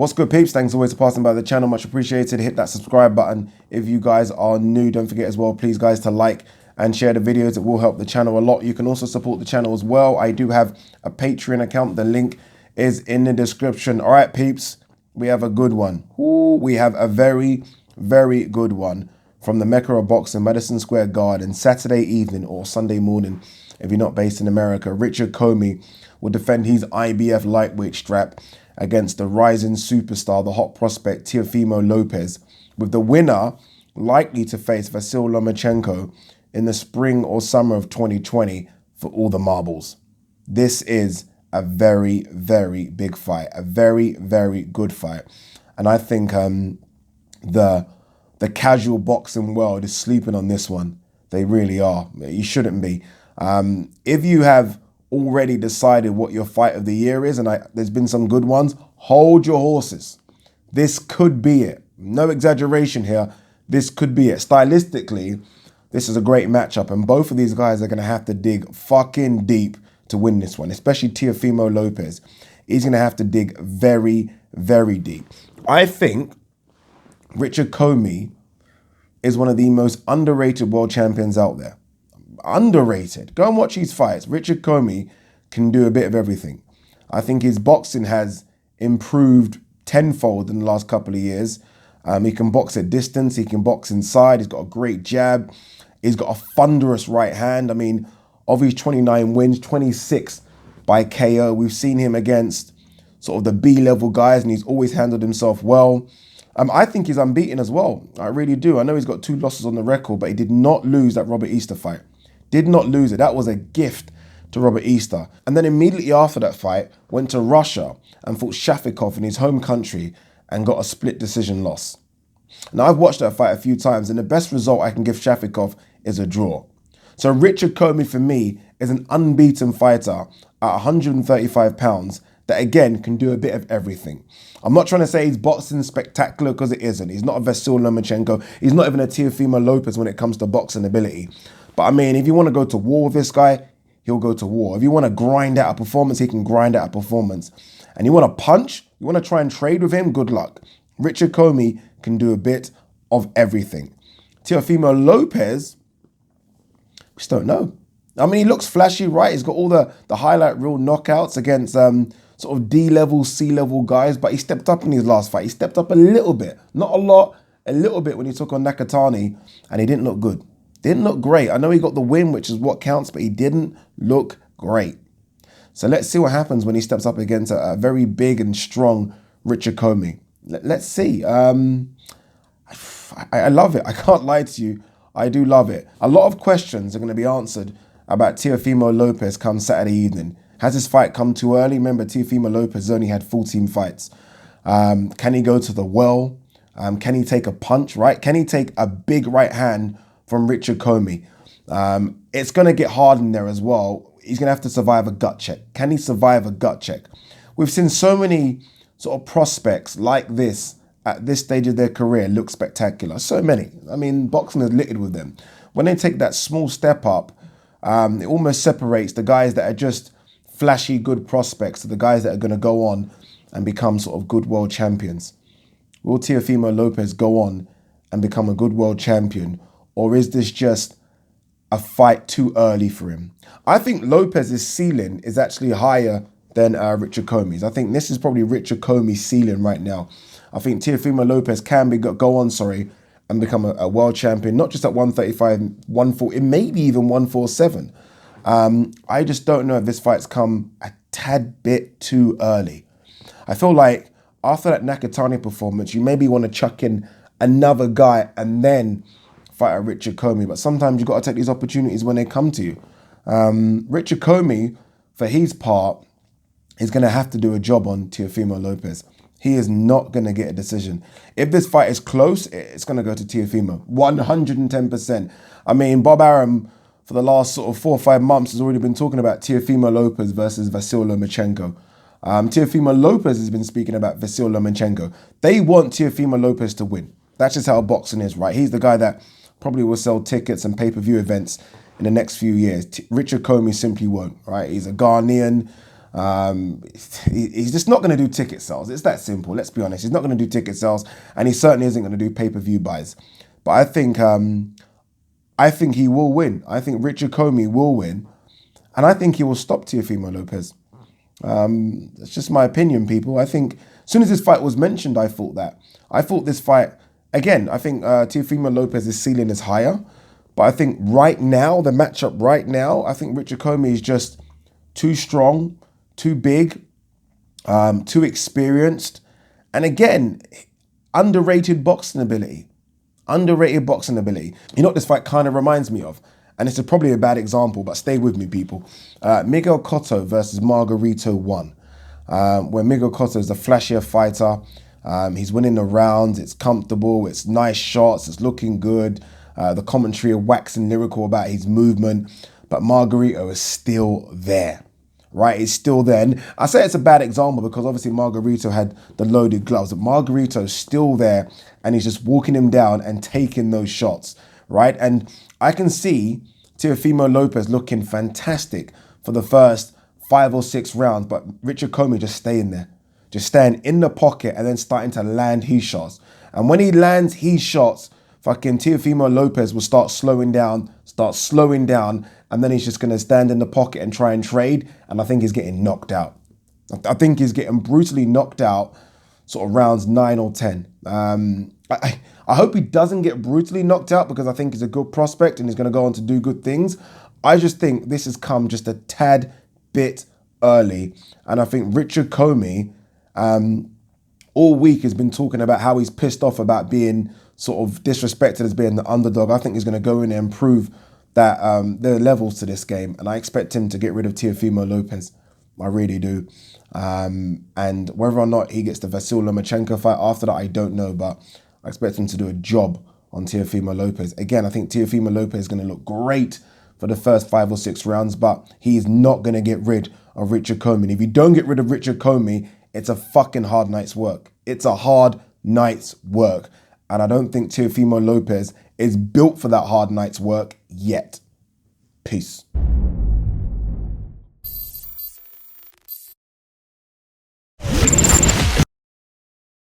What's good, peeps? Thanks always for passing by the channel. Much appreciated. Hit that subscribe button if you guys are new. Don't forget as well, please, guys, to like and share the videos. It will help the channel a lot. You can also support the channel as well. I do have a Patreon account. The link is in the description. All right, peeps, we have a good one. Ooh, we have a very, very good one from the Mecca of Boxing, Madison Square Garden, Saturday evening or Sunday morning if you're not based in America. Richard COMMEY will defend his IBF lightweight strap against the rising superstar, the hot prospect Teofimo Lopez, with the winner likely to face Vasyl Lomachenko in the spring or summer of 2020 for all the marbles. This is a very, very big fight, a very, very good fight. And I think the casual boxing world is sleeping on this one. They really are. You shouldn't be. If you have already decided what your fight of the year is, and there's been some good ones, hold your horses. This could be it. No exaggeration here. This could be it. Stylistically, this is a great matchup, and both of these guys are going to have to dig fucking deep to win this one, especially Teofimo Lopez. He's going to have to dig very, very deep. I think Richard COMMEY is one of the most underrated world champions out there. Underrated. Go and watch his fights. Richard COMMEY can do a bit of everything. I think his boxing has improved tenfold in the last couple of years. He can box at distance. He can box inside. He's got a great jab. He's got a thunderous right hand. I mean, of his 29 wins, 26 by KO. We've seen him against sort of the B-level guys, and he's always handled himself well. I think he's unbeaten as well. I really do. I know he's got 2 losses on the record, but he did not lose that Robert Easter fight. Did not lose it. That was a gift to Robert Easter. And then immediately after that fight, went to Russia and fought Shafikov in his home country and got a split decision loss. Now, I've watched that fight a few times, and the best result I can give Shafikov is a draw. So Richard COMMEY, for me, is an unbeaten fighter at 135 pounds that, again, can do a bit of everything. I'm not trying to say he's boxing spectacular, because it isn't. He's not a Vasyl Lomachenko. He's not even a Teofimo Lopez when it comes to boxing ability. But I mean, if you want to go to war with this guy, he'll go to war. If you want to grind out a performance, he can grind out a performance. And you want to punch, you want to try and trade with him, good luck. Richard COMMEY can do a bit of everything. Teofimo Lopez, we just don't know. I mean, he looks flashy, right? He's got all the highlight reel knockouts against sort of D-level, C-level guys, but he stepped up in his last fight. He stepped up a little bit, not a lot, a little bit when he took on Nakatani, and he didn't look good. Didn't look great. I know he got the win, which is what counts, but he didn't look great. So let's see what happens when he steps up against a very big and strong Richard COMMEY. Let's see. I love it. I can't lie to you. I do love it. A lot of questions are going to be answered about Teofimo Lopez come Saturday evening. Has this fight come too early? Remember, Teofimo Lopez has only had 14 fights. Can he go to the well? Can he take a punch, right? Can he take a big right hand from Richard COMMEY? It's going to get hard in there as well. He's going to have to survive a gut check. Can he survive a gut check? We've seen so many sort of prospects like this at this stage of their career look spectacular. So many. I mean, boxing is littered with them. When they take that small step up, it almost separates the guys that are just flashy, good prospects to the guys that are going to go on and become sort of good world champions. Will Teofimo Lopez go on and become a good world champion? Or is this just a fight too early for him? I think Lopez's ceiling is actually higher than Richard COMMEY's. I think this is probably Richard COMMEY's ceiling right now. I think Teofimo Lopez can go on and become a world champion, not just at 135, 140, maybe even 147. I just don't know if this fight's come a tad bit too early. I feel like after that Nakatani performance, you maybe want to chuck in another guy and then fight a Richard COMMEY, but sometimes you've got to take these opportunities when they come to you. Richard COMMEY, for his part, is going to have to do a job on Teofimo Lopez. He is not going to get a decision. If this fight is close, it's going to go to Teofimo, 110%. I mean, Bob Arum, for the last sort of 4 or 5 months, has already been talking about Teofimo Lopez versus Vasyl Lomachenko. Teofimo Lopez has been speaking about Vasyl Lomachenko. They want Teofimo Lopez to win. That's just how boxing is, right? He's the guy that probably will sell tickets and pay-per-view events in the next few years. Richard COMMEY simply won't, right? He's a Ghanaian. He's just not going to do ticket sales. It's that simple. Let's be honest. He's not going to do ticket sales, and he certainly isn't going to do pay-per-view buys. But I think he will win. I think Richard COMMEY will win, and I think he will stop Teofimo Lopez. That's just my opinion, people. I think as soon as this fight was mentioned, I thought that. I thought this fight, again, I think Teofimo Lopez's ceiling is higher. But I think right now, the matchup right now, I think Richard COMMEY is just too strong, too big, too experienced. And again, underrated boxing ability. Underrated boxing ability. You know what this fight kind of reminds me of? And it's probably a bad example, but stay with me, people. Miguel Cotto versus Margarito 1. Where Miguel Cotto is a flashier fighter. He's winning the rounds. It's comfortable. It's nice shots. It's looking good. The commentary are waxing lyrical about his movement. But Margarito is still there. Right? He's still there. And I say it's a bad example because obviously Margarito had the loaded gloves. But Margarito's still there. And he's just walking him down and taking those shots. Right? And I can see Teofimo Lopez looking fantastic for the first 5 or 6 rounds. But Richard COMMEY just staying there. Just staying in the pocket and then starting to land his shots. And when he lands his shots, fucking Teofimo Lopez will start slowing down, and then he's just going to stand in the pocket and try and trade, and I think he's getting knocked out. I think he's getting brutally knocked out sort of rounds 9 or 10. I hope he doesn't get brutally knocked out because I think he's a good prospect and he's going to go on to do good things. I just think this has come just a tad bit early, and I think Richard COMMEY all week has been talking about how he's pissed off about being sort of disrespected as being the underdog. I think he's going to go in there and prove that there are levels to this game, and I expect him to get rid of Teofimo Lopez. I really do. And whether or not he gets the Vasyl Lomachenko fight after that, I don't know, but I expect him to do a job on Teofimo Lopez. Again, I think Teofimo Lopez is going to look great for the first 5 or 6 rounds, but he's not going to get rid of Richard COMMEY. And if you don't get rid of Richard COMMEY, it's a fucking hard night's work. It's a hard night's work. And I don't think Teofimo Lopez is built for that hard night's work yet. Peace.